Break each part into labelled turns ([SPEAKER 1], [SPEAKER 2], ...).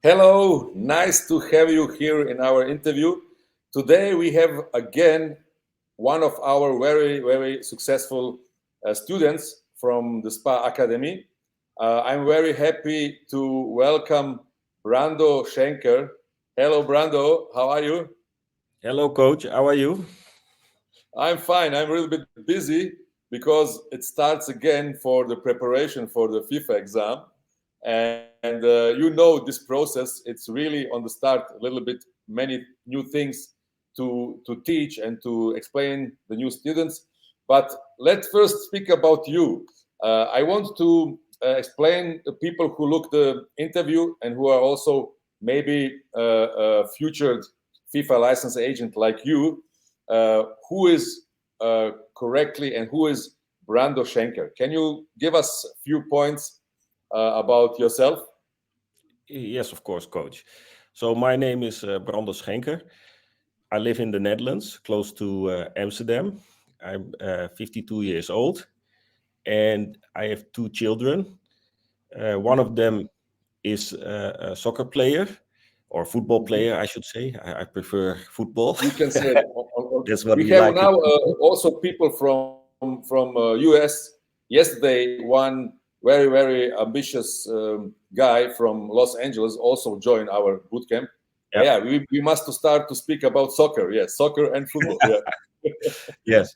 [SPEAKER 1] Hello, nice to have you here in our interview. Today we have again one of our very successful students from the Spa Academy. I'm very happy to welcome Brando Schenker. Hello, Brando. How are you?
[SPEAKER 2] Hello, coach. How are you?
[SPEAKER 1] I'm fine. I'm a little bit busy because it starts again for the preparation for the FIFA exam. And you know this process, it's really on the start a little bit, many new things to teach and to explain the new students. But let's first speak about you. I want to explain the people who look the interview and who are also maybe a future FIFA license agent like you, who is correctly and who is Brando Schenker. Can you give us a few points about yourself?
[SPEAKER 2] Yes, of course, coach. So my name is Brando Schenker. I live in the Netherlands, close to Amsterdam. I'm 52 years old, and I have two children. One of them is a soccer player, or football
[SPEAKER 1] Mhm.
[SPEAKER 2] player, I should say. I prefer football.
[SPEAKER 1] You can say it.
[SPEAKER 2] That's what
[SPEAKER 1] We
[SPEAKER 2] we
[SPEAKER 1] have
[SPEAKER 2] like
[SPEAKER 1] now
[SPEAKER 2] in football.
[SPEAKER 1] also people from US. Yesterday, one very ambitious guy from Los Angeles also joined our boot camp.
[SPEAKER 2] Yeah.
[SPEAKER 1] Yeah, we must start to speak about soccer. Yes, soccer and football. Yeah.
[SPEAKER 2] Yes.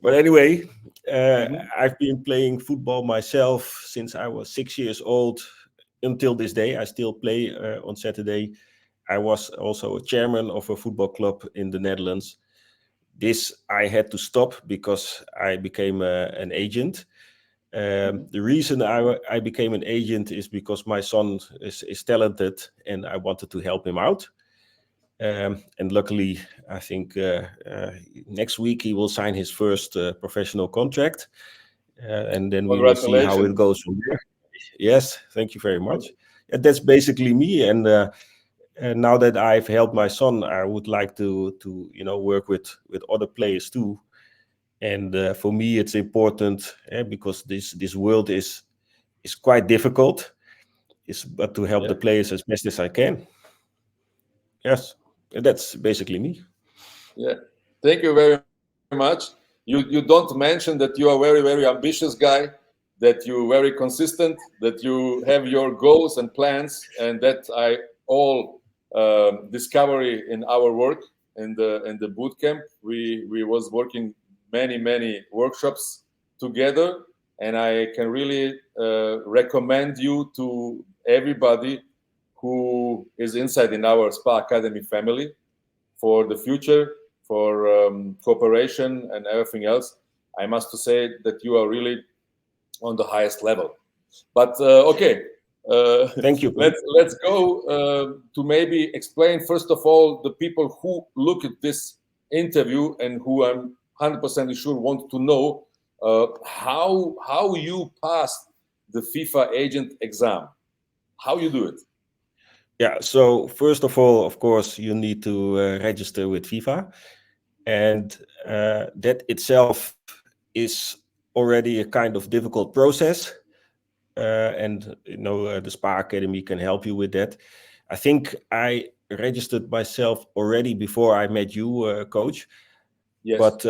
[SPEAKER 2] But anyway,
[SPEAKER 1] Mhm.
[SPEAKER 2] I've been playing football myself since I was 6 years old. Until this day, I still play on Saturday. I was also a chairman of a football club in the Netherlands. This I had to stop because I became an agent.
[SPEAKER 1] Mhm.
[SPEAKER 2] The reason I became an agent is because my son is talented and I wanted to help him out. And luckily, I think next week he will sign his first professional contract. And then we will see how it
[SPEAKER 1] Congratulations.
[SPEAKER 2] goes from there. Yes, thank you very much. And that's basically me. And now that I've helped my son, I would like to work with other players too. And for me, it's important because this world is quite difficult. But to help
[SPEAKER 1] Yeah.
[SPEAKER 2] the players as best as I can. Yes, and that's basically me.
[SPEAKER 1] Yeah. Thank you very much. You don't mention that you are very ambitious guy, that you very consistent, that you have your goals and plans, and that I all discovery in our work in the boot camp. We was working many workshops together, and I can really recommend you to everybody who is inside in our Spa Academy family for the future, for cooperation and everything else. I must to say that you are really on the highest level. But okay, uh,
[SPEAKER 2] Thank you, coach.
[SPEAKER 1] let's go to maybe explain first of all the people who look at this interview and who I'm 100% sure want to know how you passed the FIFA agent exam. How you do it?
[SPEAKER 2] Yeah. So first of all, of course, you need to register with FIFA, and that itself is already a kind of difficult process. And the Spa Academy can help you with that. I think I registered myself already before I met you, coach.
[SPEAKER 1] Yes.
[SPEAKER 2] But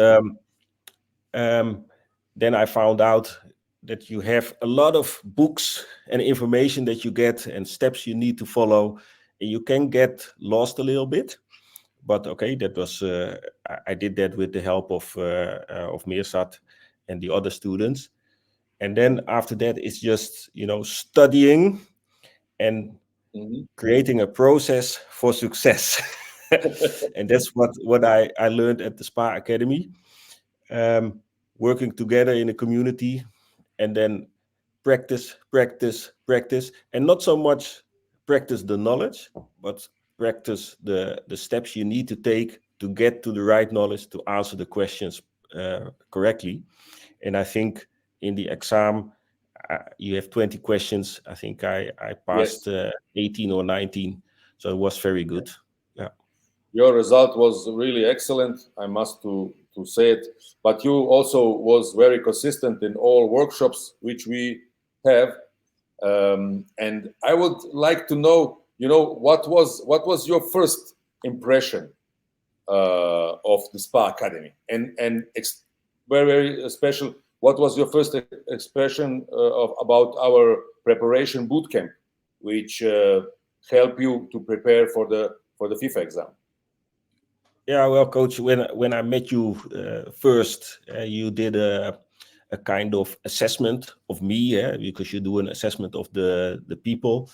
[SPEAKER 2] um, then I found out that you have a lot of books and information that you get and steps you need to follow, and you can get lost a little bit. But okay, that was I did that with the help of Meersat and the other students. And then after that, it's just studying and
[SPEAKER 1] Mhm.
[SPEAKER 2] creating a process for success. And that's what I learned at the Spa Academy. um, Working together in a community, and then practice, and not so much practice the knowledge, but practice the steps you need to take to get to the right knowledge to answer the questions correctly. And I think in the exam, you have 20 questions. I think I passed
[SPEAKER 1] Yes.
[SPEAKER 2] 18 or 19, so it was very good. Yeah.
[SPEAKER 1] Your result was really excellent. I must to say it. But you also was very consistent in all workshops which we have. And I would like to know. what was your first impression of the Spa Academy? And very very special. What was your first expression about our preparation boot camp, which help you to prepare for the FIFA exam?
[SPEAKER 2] Yeah, well, coach, when I met you first, you did a kind of assessment of me, because you do an assessment of the people,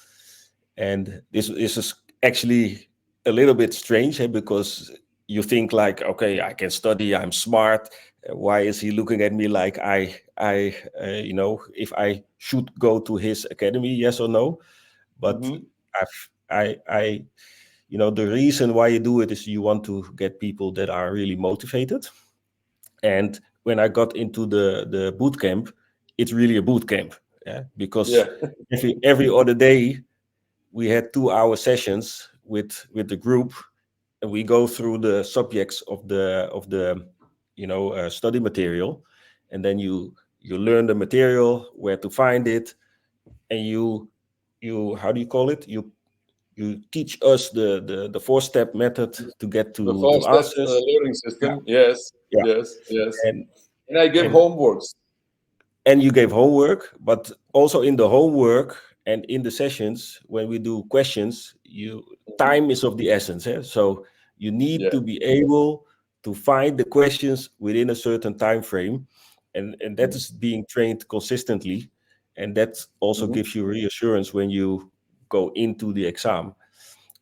[SPEAKER 2] and this is actually a little bit strange, because you think like, okay, I can study, I'm smart. Why is he looking at me like if I should go to his academy, yes or no? But
[SPEAKER 1] Hmm.
[SPEAKER 2] I the reason why you do it is you want to get people that are really motivated. And when I got into the boot camp, it's really a boot camp, because
[SPEAKER 1] Yeah.
[SPEAKER 2] every other day we had 2 hour sessions with the group, and we go through the subjects of the study material, and then you learn the material, where to find it, and you how do you call it, you teach us the 4-step method to get
[SPEAKER 1] The
[SPEAKER 2] to
[SPEAKER 1] four-step
[SPEAKER 2] answers.
[SPEAKER 1] learning
[SPEAKER 2] Yeah,
[SPEAKER 1] system. Yes,
[SPEAKER 2] yeah.
[SPEAKER 1] yes, yes.
[SPEAKER 2] and
[SPEAKER 1] And I give
[SPEAKER 2] and
[SPEAKER 1] homeworks.
[SPEAKER 2] and you gave homework, but also in the homework and in the sessions when we do questions,
[SPEAKER 1] Mhm.
[SPEAKER 2] time is of the essence, so you need
[SPEAKER 1] Yeah.
[SPEAKER 2] to be able to find the questions within a certain time frame, and that
[SPEAKER 1] Mhm.
[SPEAKER 2] is being trained consistently, and that also
[SPEAKER 1] Mhm.
[SPEAKER 2] gives you reassurance when you go into the exam.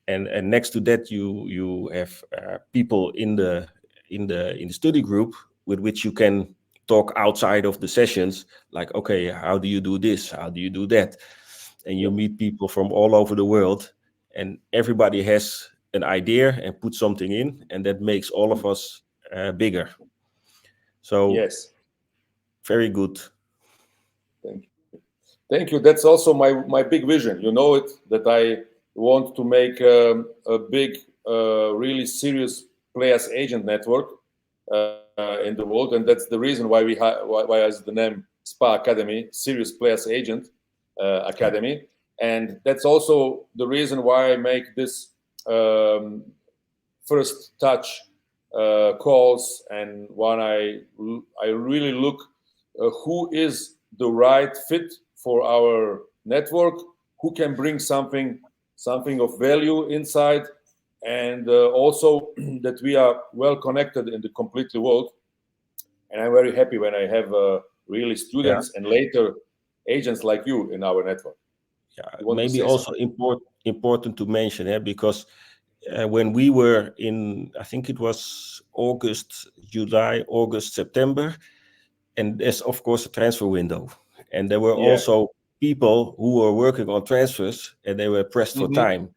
[SPEAKER 2] And next to that, you have people in the study group with which you can talk outside of the sessions, like, okay, how do you do this, how do you do that, and you
[SPEAKER 1] Yeah.
[SPEAKER 2] meet people from all over the world, and everybody has an idea and put something in, and that makes all of us bigger. So
[SPEAKER 1] Yes.
[SPEAKER 2] very good.
[SPEAKER 1] Thank you. Thank you. That's also my big vision. You know it, that I want to make a big, really serious players agent network in the world, and that's the reason why why has the name Spa Academy, Serious Players Agent
[SPEAKER 2] Yeah,
[SPEAKER 1] Academy, and that's also the reason why I make this um, first touch calls, and when I really look who is the right fit for our network, who can bring something of value inside, and also that we are well connected in the completely world. And I'm very happy when I have really
[SPEAKER 2] yeah,
[SPEAKER 1] students and later agents like you in our network.
[SPEAKER 2] yeah.
[SPEAKER 1] You want to
[SPEAKER 2] Maybe
[SPEAKER 1] say
[SPEAKER 2] also
[SPEAKER 1] something?
[SPEAKER 2] important to mention, because when we were in, I think it was August, July, August, September, and there's of course a transfer window, and there were
[SPEAKER 1] Yeah.
[SPEAKER 2] also people who were working on transfers, and they were pressed for
[SPEAKER 1] Hmm.
[SPEAKER 2] time.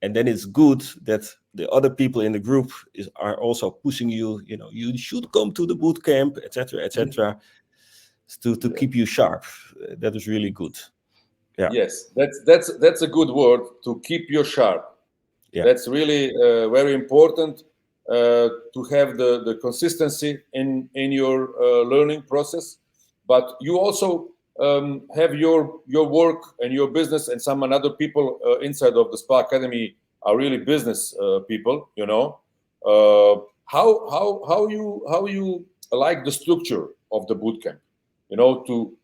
[SPEAKER 2] And then it's good that the other people in the group are also pushing you. You should come to the boot camp, etc., etc., to
[SPEAKER 1] Yeah.
[SPEAKER 2] keep you sharp. That is really good. Yeah,
[SPEAKER 1] Yes, that's a good word, to keep you sharp.
[SPEAKER 2] yeah,
[SPEAKER 1] That's really very important to have the consistency in your learning process. But you also have your work and your business, and some other people inside of the Spa Academy are really business people. How you like the structure of the boot camp? To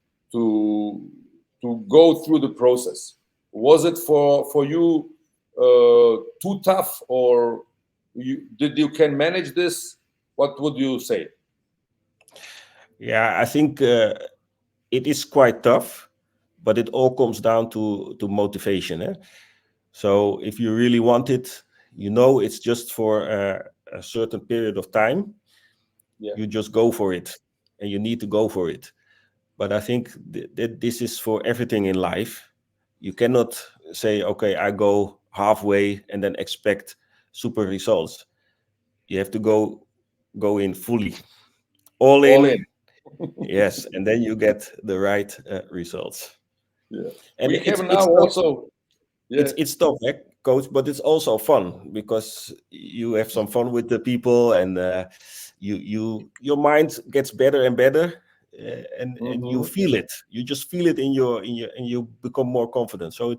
[SPEAKER 1] to go through the process. Was it for you too tough, or did you can manage this? What would you say?
[SPEAKER 2] yeah. I think it is quite tough, but it all comes down to motivation. So if you really want it, it's just for a certain period of time.
[SPEAKER 1] Yeah.
[SPEAKER 2] You just go for it, and you need to go for it. But I think that this is for everything in life. You cannot say, okay, I go halfway and then expect super results. You have to go in fully, all
[SPEAKER 1] All
[SPEAKER 2] in.
[SPEAKER 1] in.
[SPEAKER 2] Yes, and then you get the right results.
[SPEAKER 1] Yeah.
[SPEAKER 2] And
[SPEAKER 1] We have now
[SPEAKER 2] it's tough.
[SPEAKER 1] also. Yeah.
[SPEAKER 2] It's tough, coach, but it's also fun because you have some fun with the people, and your mind gets better and better, and you
[SPEAKER 1] Hmm.
[SPEAKER 2] feel it. You just feel it in your and you become more confident. So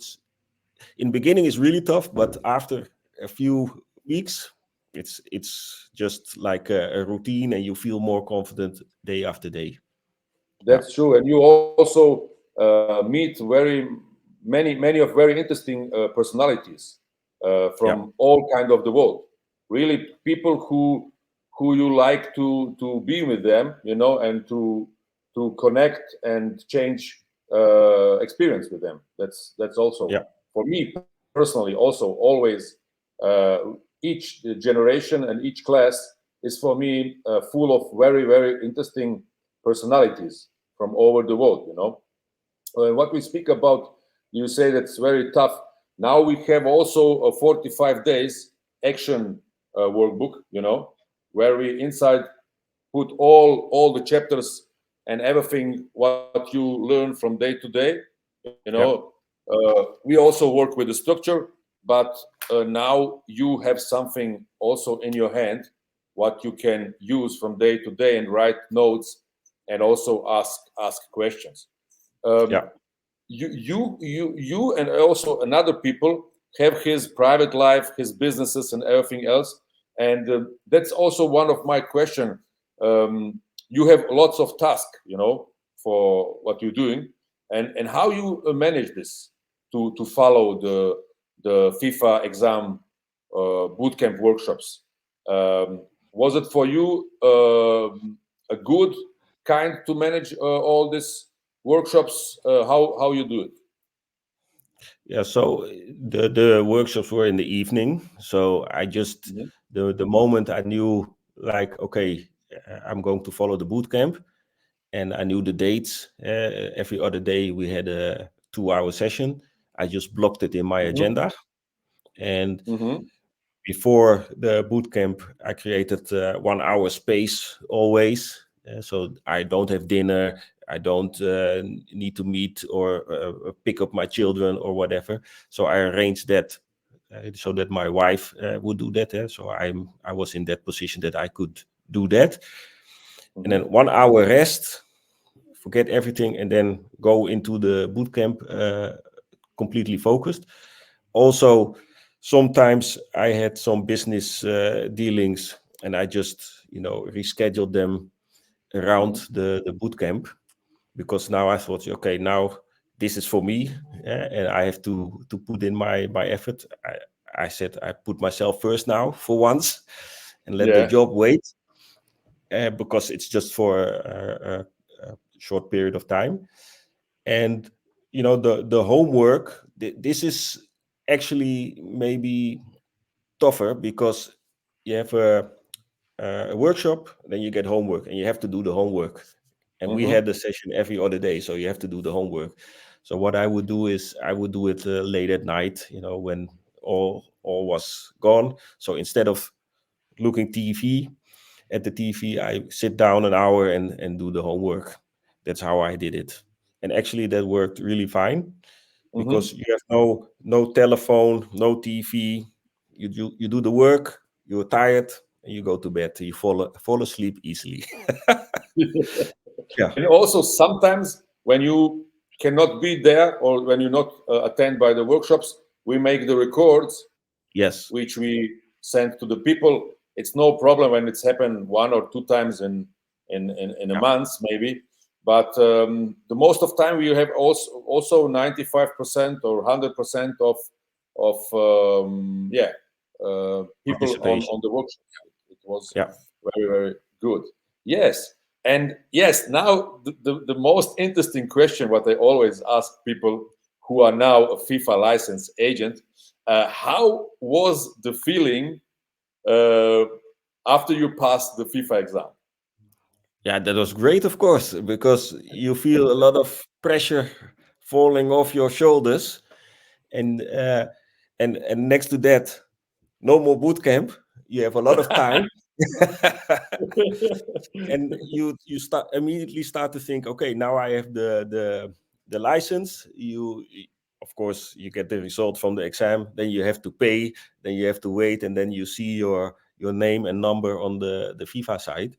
[SPEAKER 2] in the beginning it's really tough, but after a few weeks, it's just like a routine, and you feel more confident day after day. Yeah,
[SPEAKER 1] That's true, and you also meet many of very interesting personalities
[SPEAKER 2] yeah,
[SPEAKER 1] from all kind of the world. Really, people who you like to be with them, and to connect and change experience with them. That's also
[SPEAKER 2] yeah,
[SPEAKER 1] for me personally. Also, always each generation and each class is for me full of very interesting personalities from over the world. What we speak about, you say that's very tough. Now we have also a 45 days action workbook, where we inside put all the chapters and everything what you learn from day to day.
[SPEAKER 2] yeah,
[SPEAKER 1] We also work with the structure, but now you have something also in your hand what you can use from day to day and write notes and also ask questions. um,
[SPEAKER 2] yeah.
[SPEAKER 1] you and also another people have his private life, his businesses and everything else, and that's also one of my question. You have lots of tasks, for what you're doing, and how you manage this to follow the FIFA exam bootcamp workshops. Was it for you a good kind to manage all these workshops? How you do it?
[SPEAKER 2] Yeah, so the workshops were in the evening. So I just
[SPEAKER 1] Mhm.
[SPEAKER 2] the moment I knew, like, okay, I'm going to follow the boot camp, and I knew the dates. Every other day we had a 2 hour session. I just blocked it in my
[SPEAKER 1] Mhm.
[SPEAKER 2] agenda, and
[SPEAKER 1] Mhm.
[SPEAKER 2] before the boot camp, I created 1 hour space always. So I don't have dinner. I don't need to meet or pick up my children or whatever. So I arranged that so that my wife would do that. So I was in that position that I could do that. And then
[SPEAKER 1] Mhm.
[SPEAKER 2] 1 hour rest, forget everything, and then go into the boot camp completely focused. Also, sometimes I had some business dealings, and I just rescheduled them around
[SPEAKER 1] Mhm.
[SPEAKER 2] the boot camp, because now I thought, okay, now this is for me, and I have to put in my effort. I said I put myself first now for once, and let the
[SPEAKER 1] Yeah.
[SPEAKER 2] job wait, because it's just for a short period of time. And the homework, this is actually maybe tougher, because you have a workshop, then you get homework, and you have to do the homework. And we
[SPEAKER 1] Mhm.
[SPEAKER 2] had the session every other day, so you have to do the homework. So what I would do is I would do it late at night, when all was gone. So instead of looking at the TV, I sit down an hour and do the homework. That's how I did it. And actually that worked really fine, because
[SPEAKER 1] Mhm.
[SPEAKER 2] you have no telephone, no TV. You do the work, you're tired, and you go to bed. You fall asleep easily. Yeah.
[SPEAKER 1] And also sometimes when you cannot be there or when you not attend by the workshops, we make the records
[SPEAKER 2] Yes.
[SPEAKER 1] which we send to the people. It's no problem when it's happened one or two times in a
[SPEAKER 2] Yeah.
[SPEAKER 1] month maybe, but the most of time we have also 95% or 100% of people
[SPEAKER 2] Participation.
[SPEAKER 1] on the workshops. It was
[SPEAKER 2] Yeah.
[SPEAKER 1] very good. Yes, and yes. Now the most interesting question, what I always ask people who are now a FIFA licensed agent, how was the feeling uh, after you passed the FIFA exam?
[SPEAKER 2] Yeah, that was great, of course, because you feel a lot of pressure falling off your shoulders, and and next to that, no more boot camp. You have a lot of time, and you start immediately start to think, okay, now I have the license. Of course, you get the result from the exam, then you have to pay, then you have to wait, and then you see your name and number on the FIFA site,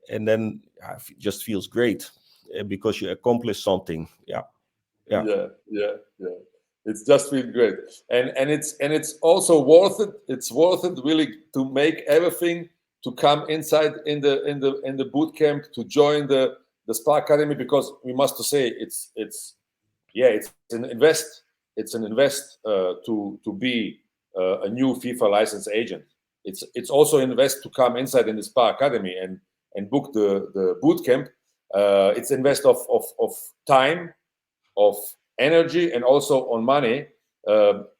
[SPEAKER 2] and then just feels great, because you accomplished something. Yeah, yeah,
[SPEAKER 1] Yeah, yeah, yeah. It's just really great, and it's also worth it. It's worth it really to make everything to come inside in the boot camp to join the Spa Academy, because we must to say it's yeah, it's an invest to be a new FIFA license agent. It's also invest to come inside in the Spa Academy and book the boot camp. It's invest of time, of energy, and also on money.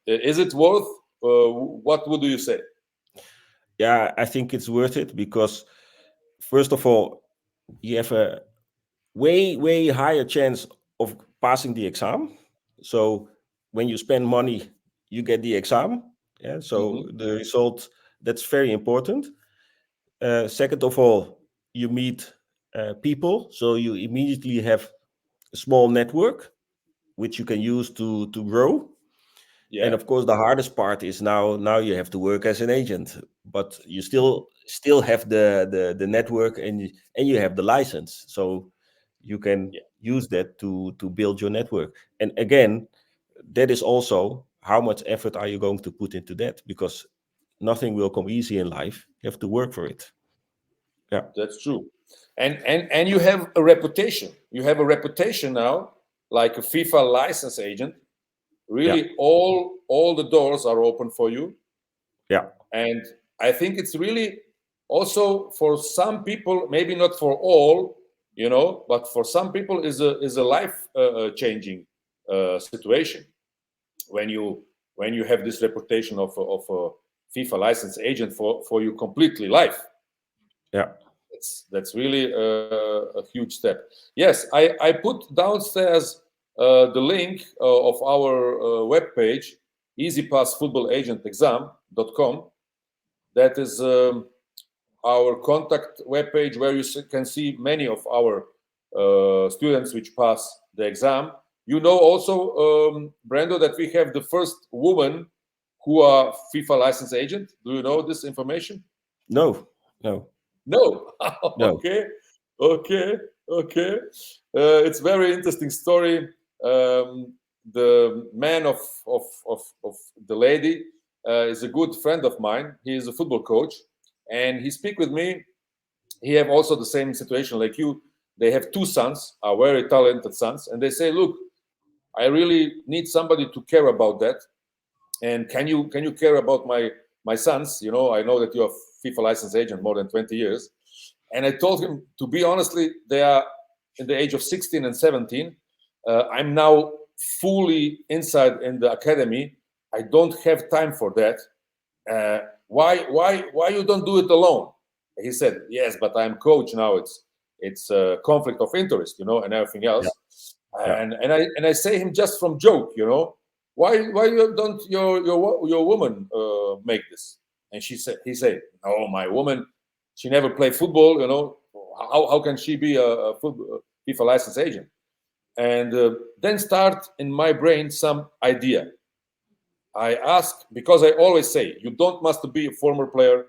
[SPEAKER 1] Is it worth? What would you say?
[SPEAKER 2] Yeah, I think it's worth it because first of all, you have a way higher chance of passing the exam. So when you spend money, you get the exam. Yeah, so
[SPEAKER 1] Hmm.
[SPEAKER 2] the result, that's very important. Second of all, you meet people, so you immediately have a small network which you can use to grow. And
[SPEAKER 1] Yeah,
[SPEAKER 2] of course, the hardest part is now you have to work as an agent, but you still have the network, and you have the license, so you can
[SPEAKER 1] yeah,
[SPEAKER 2] use that to build your network. And again, that is also how much effort are you going to put into that, because nothing will come easy in life. You have to work for it. Yeah,
[SPEAKER 1] that's true. And you have a reputation. You have a reputation now, like a FIFA license agent.
[SPEAKER 2] yeah,
[SPEAKER 1] Really, all the doors are open for you.
[SPEAKER 2] yeah,
[SPEAKER 1] And I think it's really also for some people, maybe not for all, but for some people is a life changing situation when you have this reputation of a FIFA license agent for you completely life.
[SPEAKER 2] yeah.
[SPEAKER 1] That's really a huge step. Yes, I put downstairs the link of our webpage, easypassfootballagentexam.com. That is our contact webpage where you can see many of our students which pass the exam. You know also, Brando, that we have the first woman who are FIFA license agent. Do you know this information?
[SPEAKER 2] No, no,
[SPEAKER 1] No.
[SPEAKER 2] no.
[SPEAKER 1] Okay, okay, okay. It's very interesting story. The man of the lady is a good friend of mine. He is a football coach, and he speak with me. He have also the same situation like you. They have two sons, are very talented sons, and they say, "Look, I really need somebody to care about that. And can you care about my sons? I know that you're a FIFA license agent more than 20 years." And I told him, to be honestly, they are in the age of 16 and 17. I'm now fully inside in the academy. I don't have time for that. Why you don't do it alone? He said, yes, but I'm coach now. It's a conflict of interest, and everything
[SPEAKER 2] Yeah,
[SPEAKER 1] else.
[SPEAKER 2] yeah,
[SPEAKER 1] And I say him just from joke, why you don't your woman make this? And he said, no, my woman, she never played football, how can she be a football, FIFA license agent? And then start in my brain some idea. I ask, because I always say, you don't must be a former player,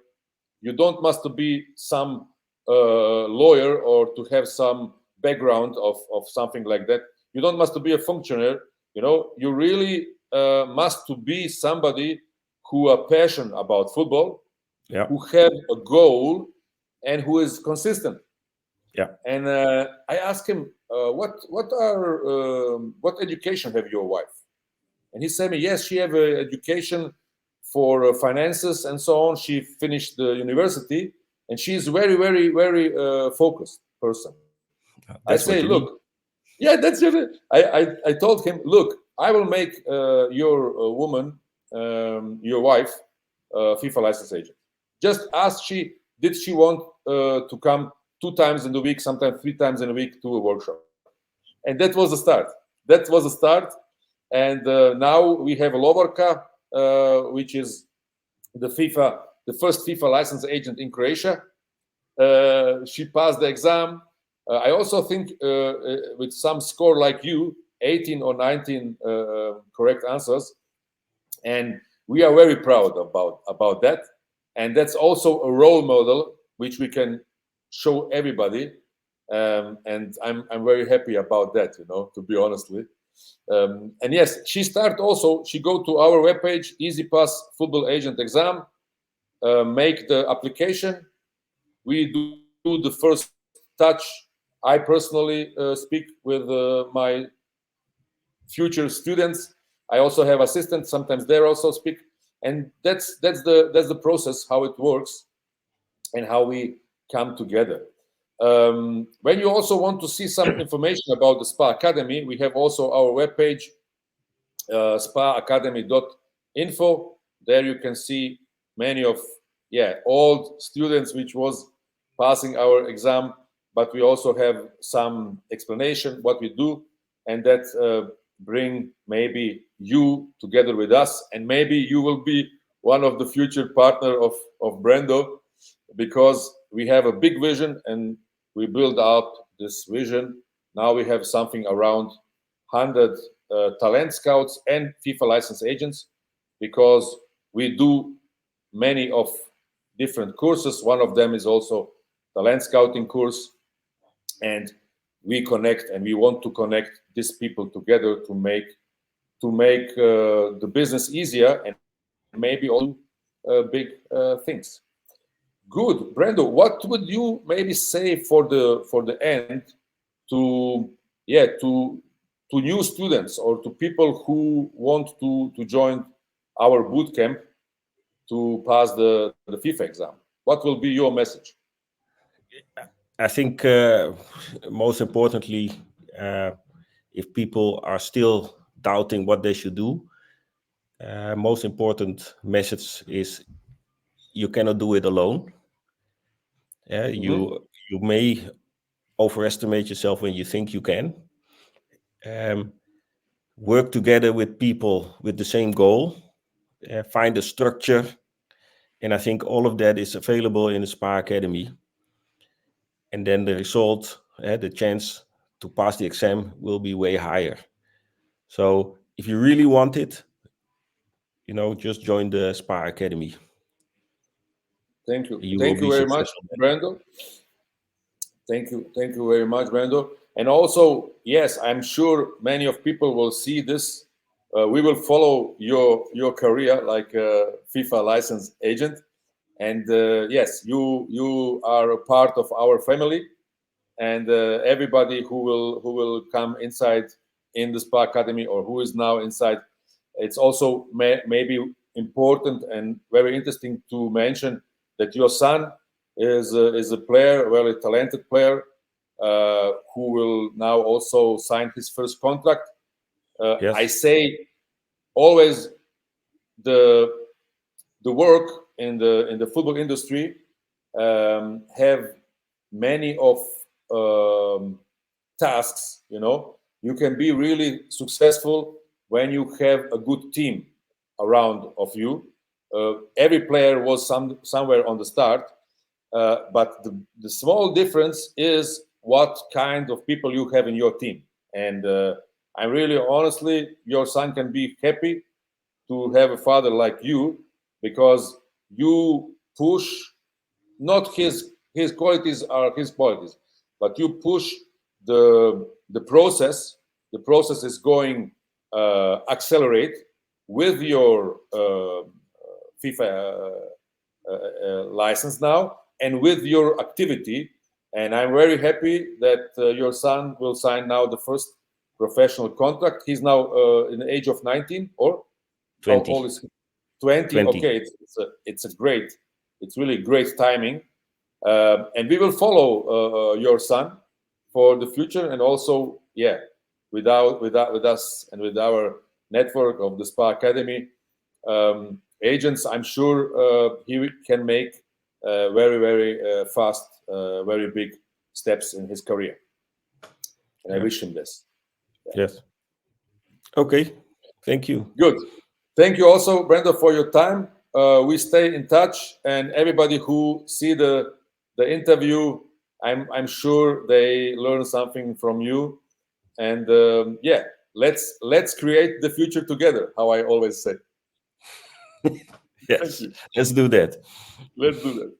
[SPEAKER 1] you don't must be some lawyer or to have some background of something like that. You don't must be a functionary. You really must to be somebody who are passionate about football,
[SPEAKER 2] yeah,
[SPEAKER 1] who have a goal, and who is consistent.
[SPEAKER 2] yeah,
[SPEAKER 1] And I asked him, what education have your wife? And he said me, yes, she have education for finances and so on. She finished the university, and she's very, very, very focused person. I say,
[SPEAKER 2] that's what you
[SPEAKER 1] look,
[SPEAKER 2] need.
[SPEAKER 1] yeah, that's it. I told him, look, I will make your woman, your wife, FIFA license agent. Just ask did she want to come 2 times in the week, sometimes 3 times in a week to a workshop. And that was the start. That was the start. And now we have Lovorka, which is the first FIFA license agent in Croatia. She passed the exam. I also think with some score like you, 18 or 19 correct answers, and we are very proud about that. And that's also a role model which we can show everybody. And I'm very happy about that. To be honestly. And yes, she start also. She go to our webpage, Easy Pass Football Agent Exam, make the application. We do the first touch. I personally speak with my future students. I also have assistants. Sometimes they also speak, and that's the process how it works and how we come together. When you also want to see some information about the Spa Academy, we have also our webpage, spaacademy.info. There you can see many of old students which was passing our exam, but we also have some explanation what we do, and that bring maybe you together with us, and maybe you will be one of the future partner of Brando, because we have a big vision and we build out this vision. Now we have something around 100 talent scouts and FIFA license agents, because we do many of different courses. One of them is also talent scouting course, and we connect and we want to connect these people together to make the business easier and maybe also big things. Good, Brando. What would you maybe say for the end to to new students or to people who want to join our boot camp to pass the FIFA exam? What will be your message?
[SPEAKER 2] I think most importantly, if people are still doubting what they should do, most important message is you cannot do it alone. You may overestimate yourself when you think you can. Work together with people with the same goal, find a structure, and I think all of that is available in the Spa Academy. And then the result, the chance to pass the exam will be way higher. So if you really want it, just join the Spa Academy.
[SPEAKER 1] Thank you.
[SPEAKER 2] You will
[SPEAKER 1] Thank you
[SPEAKER 2] be
[SPEAKER 1] very much,
[SPEAKER 2] successful there.
[SPEAKER 1] Brando. Thank you. Thank you very much, Brando. And also, yes, I'm sure many of people will see this. We will follow your career like a FIFA licensed agent. And yes, you are a part of our family, and everybody who will come inside in the Spa Academy or who is now inside, it's also maybe important and very interesting to mention that your son is a player, a very talented player, who will now also sign his first contract.
[SPEAKER 2] Yes.
[SPEAKER 1] I say always the work in the football industry have many of tasks. You can be really successful when you have a good team around of you. Every player was somewhere on the start, but the small difference is what kind of people you have in your team. And I'm really honestly, your son can be happy to have a father like you, because you push, not his qualities are his qualities, but you push the process. The process is going accelerate with your FIFA license now and with your activity. And I'm very happy that your son will sign now the first professional contract. He's now in the age of 19, or
[SPEAKER 2] 20.
[SPEAKER 1] how old is he? 20.
[SPEAKER 2] 20.
[SPEAKER 1] Okay, it's really great timing. And we will follow your son for the future, and also with us and with our network of the Spa Academy agents, I'm sure he can make very, very fast, very big steps in his career. And I wish him this.
[SPEAKER 2] Yes. Okay. Thank you.
[SPEAKER 1] Good. Thank you also, Brando, for your time. We stay in touch, and everybody who see the interview, I'm sure they learn something from you. And let's create the future together, how I always say.
[SPEAKER 2] Yes, let's do that.
[SPEAKER 1] Let's do that.